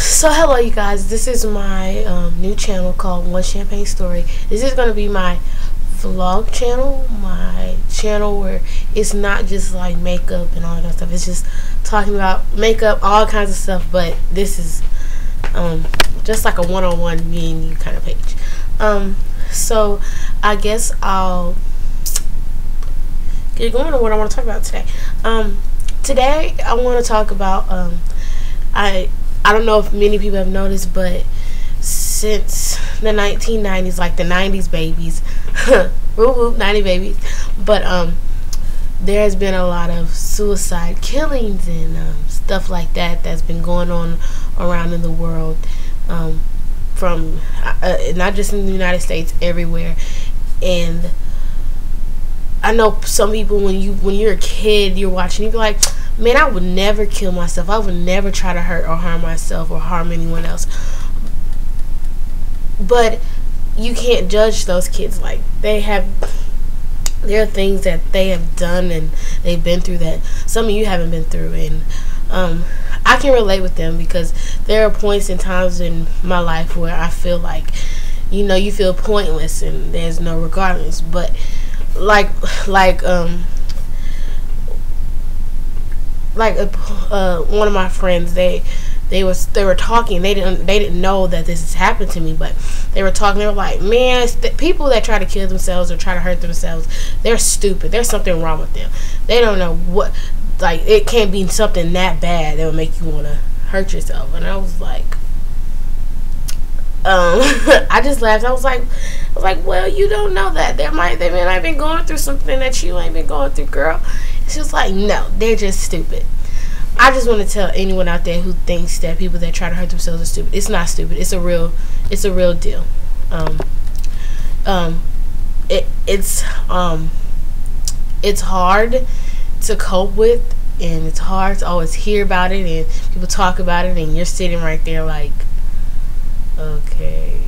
So hello you guys, this is my new channel called One Champagne Story. This is going to be my vlog channel, my channel where it's not just like makeup and all that kind of stuff. It's just talking about makeup, all kinds of stuff, but this is just like a one-on-one me and you kind of page. So I guess I'll get going on what I want to talk about today. Today I want to talk about I don't know if many people have noticed, but since the 1990s, like the 90s babies, whoop whoop, 90 babies, but there has been a lot of suicide killings and stuff like that that's been going on around in the world, from not just in the United States, everywhere. And I know some people, when you're a kid, you're watching, you're like, man, I would never kill myself. I would never try to hurt or harm myself or harm anyone else. But you can't judge those kids. Like, there are things that they have done and they've been through that some of you haven't been through. And I can relate with them, because there are points and times in my life where I feel like, you feel pointless and there's no regardless. But one of my friends, they were talking. They didn't know that this has happened to me, but they were talking. They were like, man, people that try to kill themselves or try to hurt themselves, they're stupid. There's something wrong with them. They don't know what, like, it can't be something that bad that would make you want to hurt yourself. And I was like, I just laughed. I was like, well, you don't know that. They may not have been going through something that you ain't been going through, girl. It's just like, no, they're just stupid. I just want to tell anyone out there who thinks that people that try to hurt themselves are stupid. It's not stupid. It's a real deal. It's hard to cope with, and it's hard to always hear about it, and people talk about it, and you're sitting right there like, okay,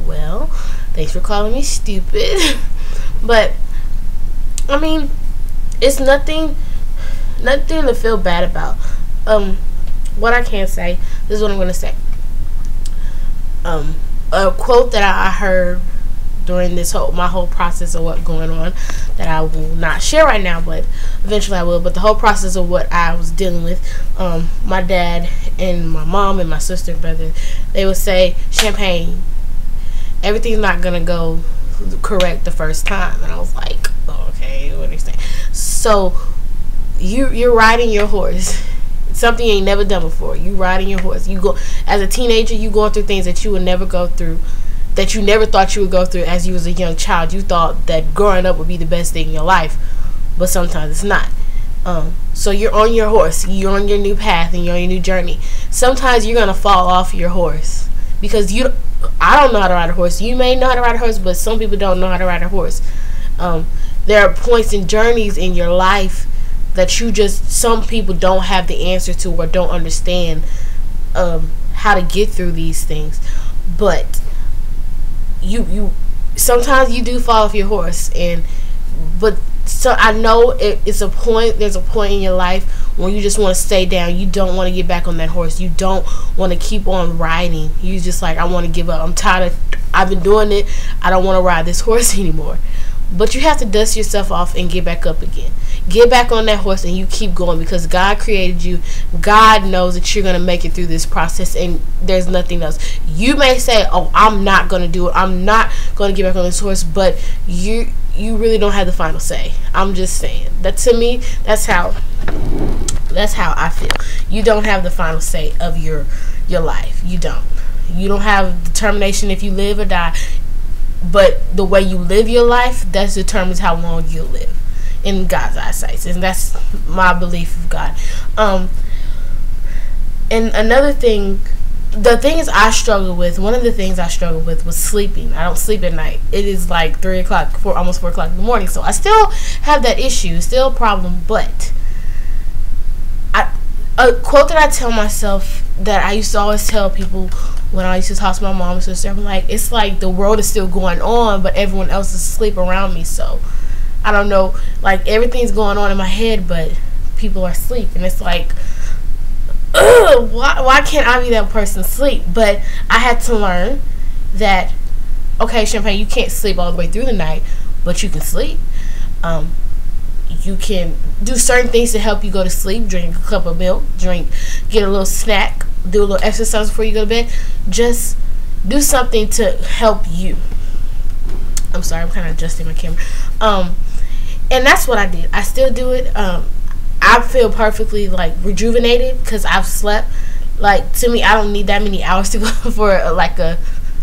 well, thanks for calling me stupid. But I mean, it's nothing to feel bad about. What I can say, this is what I'm going to say. A quote that I heard during my whole process of what's going on, that I will not share right now, but eventually I will. But the whole process of what I was dealing with, my dad and my mom and my sister and brother, they would say, Champagne, everything's not going to go correct the first time. And I was like, oh, okay, what are you saying? So you're riding your horse. It's something you ain't never done before. You riding your horse. You go as a teenager, you going through things that you would never go through, that you never thought you would go through as you was a young child. You thought that growing up would be the best thing in your life, but sometimes it's not. So you're on your horse. You're on your new path, and you're on your new journey. Sometimes you're gonna fall off your horse, because I don't know how to ride a horse. You may know how to ride a horse, but some people don't know how to ride a horse. There are points and journeys in your life that some people don't have the answer to, or don't understand how to get through these things. But you sometimes you do fall off your horse, but so I know there's a point in your life when you just want to stay down. You don't want to get back on that horse. You don't want to keep on riding. You just like, I want to give up. I'm tired I've been doing it. I don't want to ride this horse anymore. But you have to dust yourself off and get back up again. Get back on that horse, and you keep going, because God created you. God knows that you're going to make it through this process, and there's nothing else. You may say, oh, I'm not going to do it. I'm not going to get back on this horse, but you really don't have the final say. I'm just saying. That, to me, that's how I feel. You don't have the final say of your life. You don't. You don't have determination if you live or die. But the way you live your life, that determines how long you'll live in God's eyesight. And that's my belief of God. And another thing, the things I struggle with, one of the things I struggle with was sleeping. I don't sleep at night. It is like 3 o'clock, almost 4 o'clock in the morning. So I still have that issue, still a problem. But a quote that I tell myself, that I used to always tell people when I used to talk to my mom and sister, I'm like, it's like the world is still going on, but everyone else is asleep around me. So I don't know, like, everything's going on in my head, but people are asleep. And it's like, ugh, why can't I be that person sleep? But I had to learn that, okay, Champagne, you can't sleep all the way through the night, but you can sleep. You can do certain things to help you go to sleep. Drink a cup of milk, get a little snack, do a little exercise before you go to bed. Just do something to help you. I'm sorry, I'm kind of adjusting my camera. And that's what I did. I still do it. I feel perfectly like rejuvenated because I've slept. Like, to me, I don't need that many hours to go for like a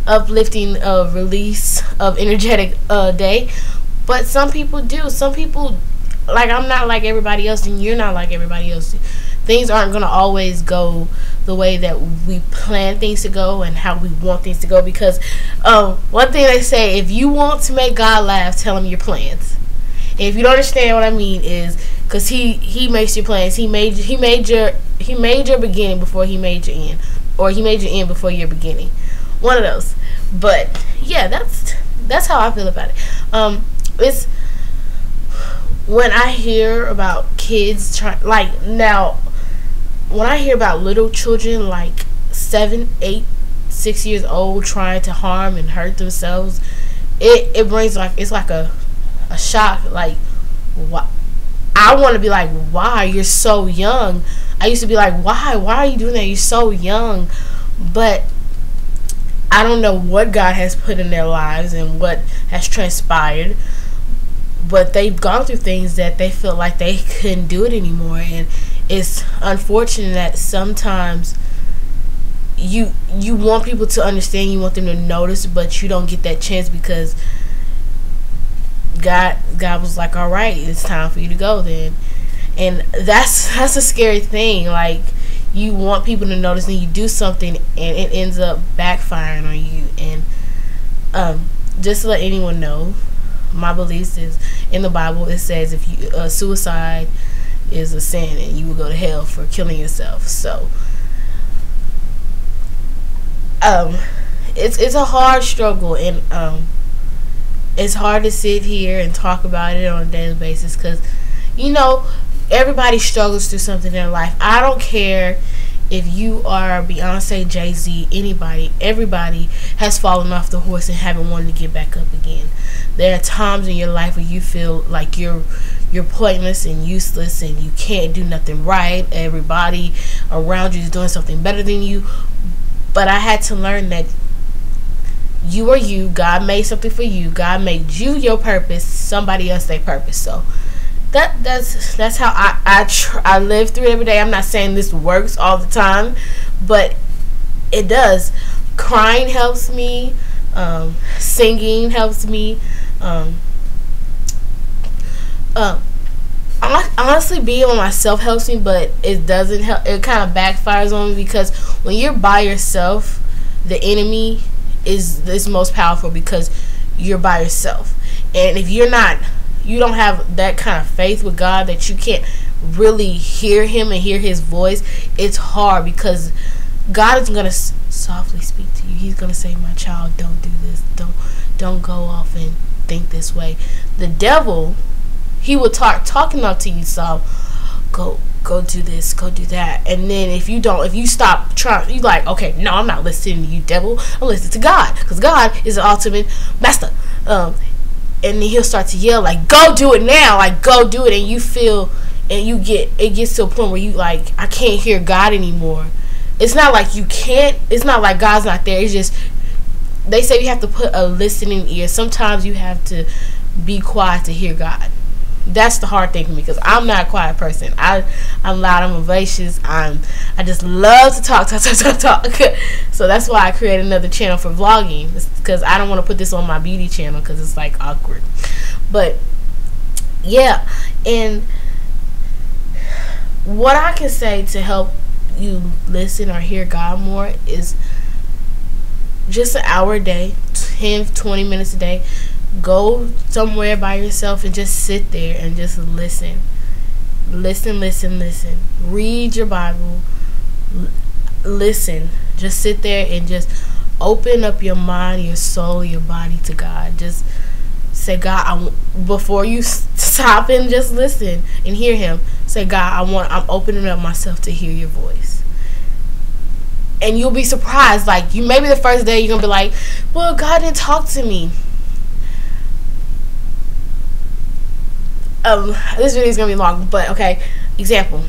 uplifting release of energetic day. But some people do. Some people, like, I'm not like everybody else, and you're not like everybody else. Things aren't going to always go the way that we plan things to go and how we want things to go, because one thing they say, if you want to make God laugh, tell him your plans. And if you don't understand what I mean, is because he makes your plans. He made your beginning before he made your end, or he made your end before your beginning. One of those. But yeah, that's how I feel about it. It's when I hear about kids trying, like, now when I hear about little children like 7, 8, 6 years old trying to harm and hurt themselves, it brings, like, it's like a shock. Like, what? I want to be like, why? You're so young. I used to be like, why are you doing that? You're so young. But I don't know what God has put in their lives and what has transpired, but they've gone through things that they feel like they couldn't do it anymore. And it's unfortunate that sometimes you want people to understand, you want them to notice, but you don't get that chance because God was like, all right, it's time for you to go then. And that's a scary thing. Like, you want people to notice, and you do something and it ends up backfiring on you. And just to let anyone know, my beliefs is, in the Bible it says, if you suicide is a sin and you will go to hell for killing yourself. So it's a hard struggle, and it's hard to sit here and talk about it on a daily basis, because, you know, everybody struggles through something in their life. I don't care if you are Beyonce, Jay-Z, anybody. Everybody has fallen off the horse and haven't wanted to get back up again. There are times in your life where you feel like you're pointless and useless and you can't do nothing right. Everybody around you is doing something better than you. But I had to learn that you are you. God made something for you. God made you your purpose. Somebody else their purpose. So that's how I live through it every day. I'm not saying this works all the time, but it does. Crying helps me. Singing helps me. Honestly, being on myself helps me, but it doesn't help. It kind of backfires on me, because when you're by yourself, the enemy is most powerful, because you're by yourself. And if you don't have that kind of faith with God that you can't really hear him and hear his voice, it's hard, because God is going to softly speak to you. He's going to say, my child, don't do this. Don't go off and think this way. The devil, he will talking up to you, so go do this, go do that. And then if you stop trying, you like, okay, no, I'm not listening to you, devil. I'm listening to God, because God is the ultimate master. And then he'll start to yell, like, go do it now, like, go do it. And you feel, and it gets to a point where you like, I can't hear God anymore. It's not like you can't, it's not like God's not there. It's just, they say you have to put a listening ear. Sometimes you have to be quiet to hear God. That's the hard thing for me, because I'm not a quiet person. I'm loud, I'm vivacious, I just love to talk. So that's why I created another channel for vlogging, because I don't want to put this on my beauty channel, because it's like awkward. But yeah, and what I can say to help you listen or hear God more is just an hour a day, 10-20 minutes a day. Go somewhere by yourself and just sit there and just listen. Listen. Read your Bible. Listen. Just sit there and just open up your mind, your soul, your body to God. Just say, God, before you stop and just listen and hear him, say, God, I'm opening up myself to hear your voice. And you'll be surprised. Like, you maybe the first day you're gonna be like, well, God didn't talk to me. This video is gonna be long, but okay. Example.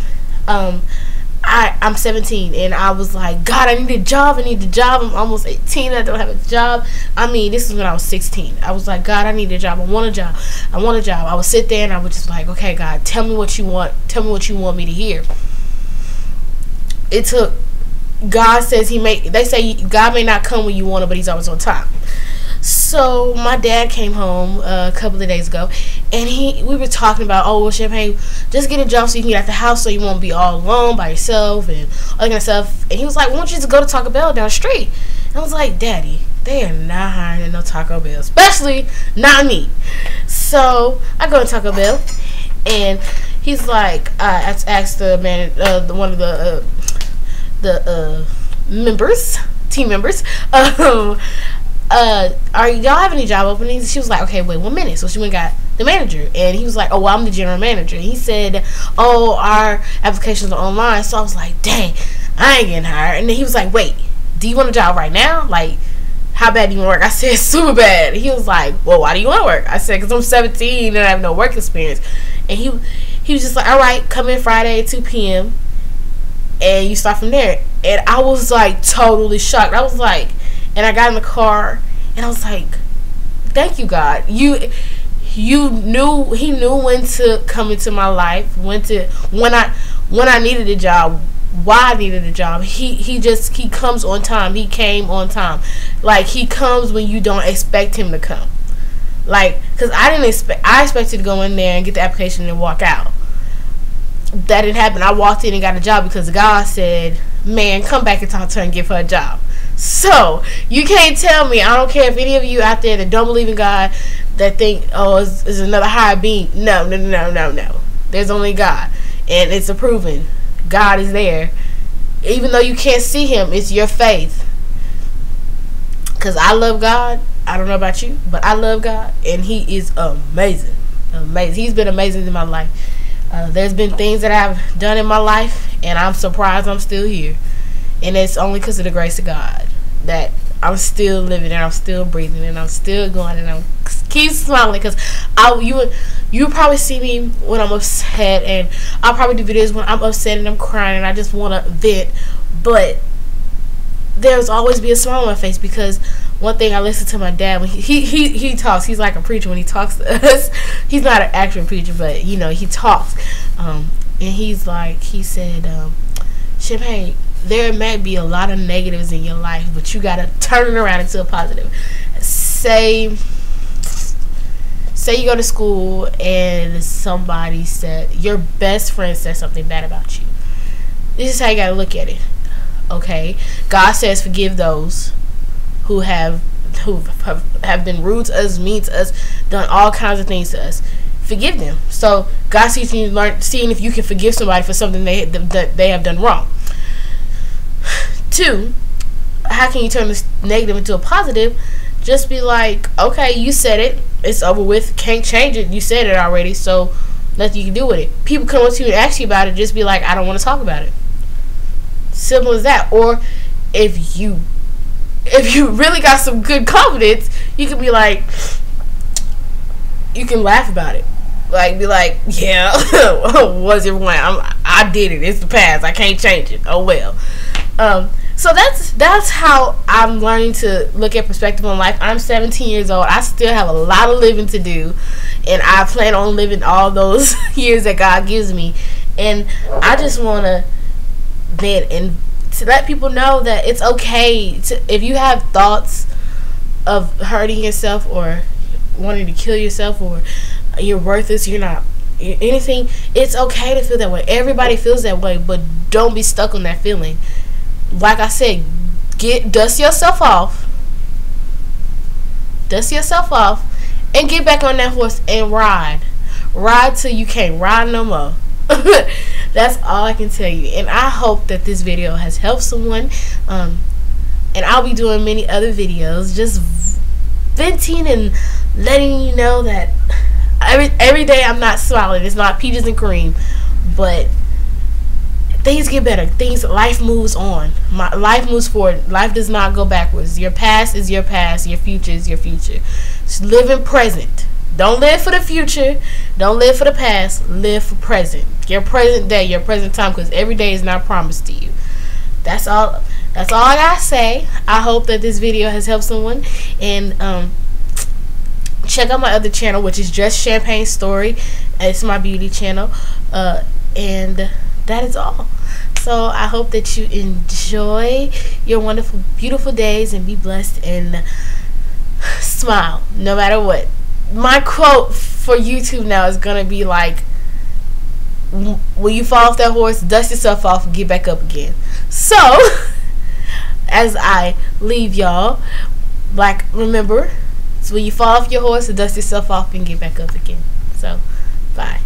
I'm 17 and I was like, God, I need a job. I'm almost 18. I don't have a job. I mean, this is when I was 16. I was like, God, I need a job. I want a job. I would sit there and I would just like, okay, God, tell me what you want. Tell me what you want me to hear. It took. God says they say God may not come when you want it, but he's always on time. So my dad came home a couple of days ago, and we were talking about, oh, well, Champagne, just get a job so you can get out the house so you won't be all alone by yourself and all that kind of stuff. And he was like, why don't you just go to Taco Bell down the street? And I was like, Daddy, they are not hiring at no Taco Bell, especially not me. So I go to Taco Bell, and he's like, I asked the man, one of the team members, are y'all have any job openings? She was like, okay, wait 1 minute. So she went and got the manager, and he was like, oh, well, I'm the general manager. He said, oh, our applications are online. So I was like, dang, I ain't getting hired. And then he was like, wait, do you want a job right now? Like, how bad do you want to work? I said, super bad. He was like, well, why do you want to work? I said, because I'm 17 and I have no work experience. And he was just like, all right, come in Friday at 2 p.m. and you start from there. And I was like totally shocked. I was like, and I got in the car and I was like, thank you, God. He knew when to come into my life, when I needed a job, why I needed a job. He comes on time. He came on time. Like, he comes when you don't expect him to come. Like, cause I expected to go in there and get the application and walk out. That didn't happen. I walked in and got a job because God said, man, come back and talk to her and give her a job. So you can't tell me. I don't care if any of you out there that don't believe in God, that think, oh, it's another higher being. No. There's only God, and it's a proven. God is there. Even though you can't see him, it's your faith. Because I love God. I don't know about you, but I love God, and he is amazing. He's been amazing in my life. There's been things that I've done in my life, and I'm surprised I'm still here. And it's only because of the grace of God that I'm still living, and I'm still breathing, and I'm still going, and I'm keep smiling. Because you probably see me when I'm upset, and I'll probably do videos when I'm upset and I'm crying and I just want to vent. But there's always be a smile on my face, because one thing, I listen to my dad when he talks. He's like a preacher when he talks to us. He's not an actual preacher, but you know, he talks. And he's like, he said, Champagne, there might be a lot of negatives in your life, but you gotta turn it around into a positive. Say you go to school and somebody said, your best friend said something bad about you. This is how you gotta look at it. Okay, God says forgive those who have been rude to us, mean to us, done all kinds of things to us. Forgive them. So God's teaching you, seeing if you can forgive somebody for something that they have done wrong. 2, how can you turn this negative into a positive? Just be like, okay, you said it, it's over with, can't change it, you said it already, so nothing you can do with it. People come up to you and ask you about it, just be like, I don't want to talk about it. Simple as that. Or if you really got some good confidence, you can be like, you can laugh about it. Like, be like, yeah, what's it when I did it, it's the past, I can't change it, oh well. So that's how I'm learning to look at perspective on life. I'm 17 years old. I still have a lot of living to do, and I plan on living all those years that God gives me. And I just want to vent and to let people know that it's okay to, if you have thoughts of hurting yourself or wanting to kill yourself or you're worthless, you're not anything, it's okay to feel that way. Everybody feels that way, but don't be stuck on that feeling. Like I said, dust yourself off, and get back on that horse and ride till you can't ride no more. That's all I can tell you. And I hope that this video has helped someone. And I'll be doing many other videos, just venting and letting you know that every day I'm not smiling. It's not peaches and cream, but things get better. Life moves on. Life moves forward. Life does not go backwards. Your past is your past. Your future is your future. Just live in present. Don't live for the future. Don't live for the past. Live for present. Your present day, your present time, because every day is not promised to you. That's all I gotta say. I hope that this video has helped someone. And check out my other channel, which is Just Champagne Story. It's my beauty channel. And that is all. So I hope that you enjoy your wonderful, beautiful days, and be blessed and smile no matter what. My quote for YouTube now is gonna be like, when you fall off that horse, dust yourself off and get back up again. So as I leave y'all, like, remember, it's when you fall off your horse, dust yourself off and get back up again. So bye.